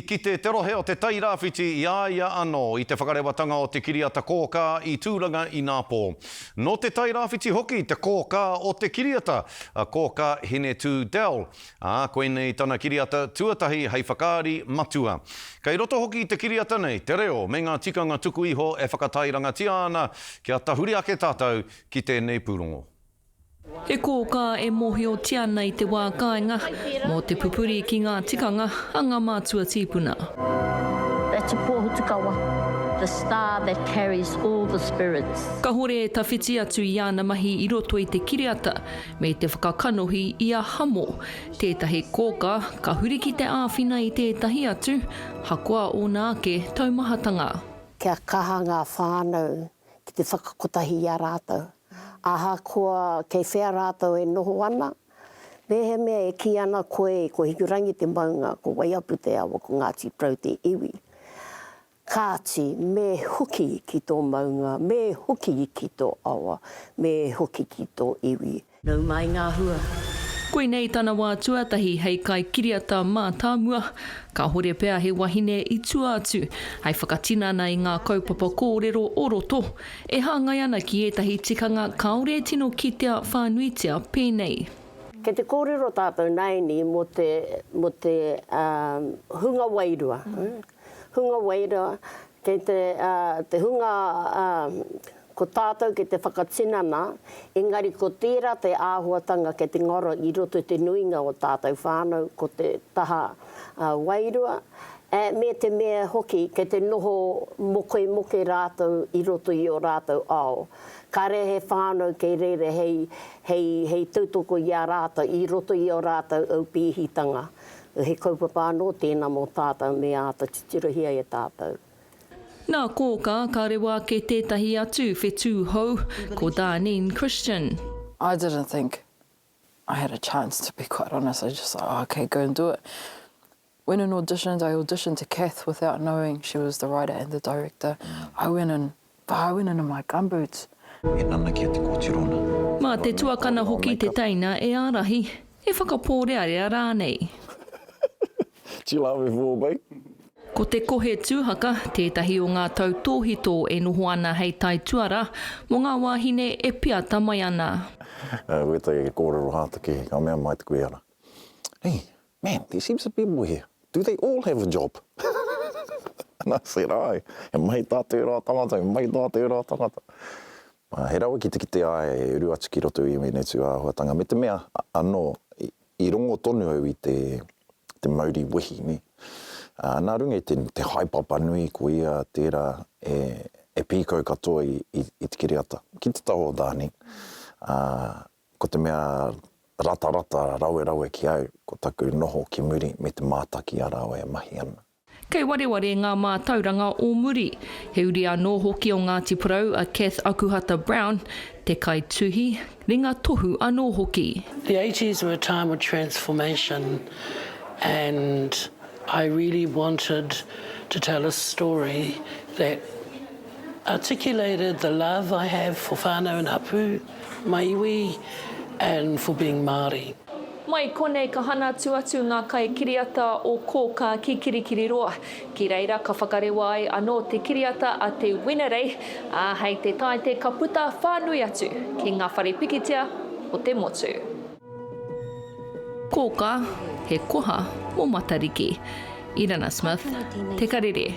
Ki te terohe o te tairāwhiti i aia anō i te whakarewatanga o te kiriata kōkā i tūranga i Nāpō. No te tairāwhiti hoki te kōkā o te kiriata, kōkā Hinetū Dell. Koe nei tana kiriata tuatahi hei whakaari matua. Kei roto hoki te kiriata nei, te reo, me ngā tikanga tuku iho e whakatairangatia ana kia tahuri ake tātou ki tēnei pūrongo. He kōkā e mōhio tiana i te wā kāinga, mō te pupuri ki ngā tikanga a ngā mātua tīpuna. That's a pōhutakawa, the star that carries all the spirits. Ka hore e tawhiti atu i ana mahi i roto i te kiriata, me te whakakanohi i a hamo. Tētahi kōkā, ka huri ki te āwhina i tētahi atu, hakoa o nā ake taumahatanga. Kia kaha ngā whānau ki te whakakotahi a rātou. Aha koa kei whea rātou e noho ana. Me he mea e ki ana koe, ko hikurangi te maunga, ko waiapu te awa, ko Ngāti Prau te iwi. Kāti, me hoki ki tō maunga, me hoki ki tō awa, me hoki ki tō iwi. Nau mai ngā hua. Koe nei tana wā tuatahi hei kai kiriata mā tāmua, ka hore pēr he wahine i tua atu, hei whakatinana i ngā kaupapa kōrero o roto, e hāngai ana ki etahi tikanga kaore tino kitea whānuitia pēnei. Ke te kōrero tātou naini mo te hunga wairua. Hunga wairua, ke te hunga... Ko tātou ke te whakatinana, engari ko tērā te āhuatanga ke te ngoro i roto te nuinga o tātou whānau, ko te taha wairua. Me te mea hoki ke te noho moke rātou i roto i o rātou ao. Ka re he whānau kei rere hei tautoko i a rātou i roto i o rātou au pīhitanga. He kaupapa anō tēnā mō tātou me āta titirohia e tātou. Nā kōkā ka rewa ke tētahi atu whetū hou, ko Darneen Christian. I didn't think I had a chance, to be quite honest. I just thought, oh, okay, go and do it. Went and auditioned. I auditioned to Kath without knowing she was the writer and the director. I went in in my gumboots. Mā te tuakana hoki te taina e ārahi, e whakapōrearea rānei. Do you love me for me? Ko te kohe tūhaka, tētahi o ngā tau tōhito e noho ana hei tai tuara, mō ngā wāhine e piata mai ana. Weta ke kōrero hātaki, ka mea mai te koe ana. Hey, man, there seems to be people here. Do they all have a job? And I said, ai, e mai tā te rā tangata, e mai tā te rā tangata. He rawa ki te kite ai, e uru atu ki roto i Hinetū āhuatanga. Me te mea anō, i rongo tonu au i te Māori wehi, ni. Nā runga i te haipapa nui ko ia tērā e pīkau katoa i te kiriata. Ki te taho o Darneen, ko te mea rata rawe ki au, ko taku noho ki muri me te mātaki a rawe e mahi ana. Kei wareware ngā mātauranga o muri, he uri anō hoki o Ngāti Prau a Kath Akuhata Brown, te kai tuhi, ringa tohu anō hoki. The 80s were a time of transformation, and I really wanted to tell a story that articulated the love I have for whānau and hapu, my iwi, and for being Māori. Mai konei ka hana tuatu ngā kai kiriata o kōkā ki Kirikiri roa. Ki reira ka whakarewa ai anō te kiriata a te Wenerei, hei te taite ka puta whānui atu ki ngā whare pikitia o te motu. Kōkā, he koha mō Matariki. Irana Smith, Te Karere.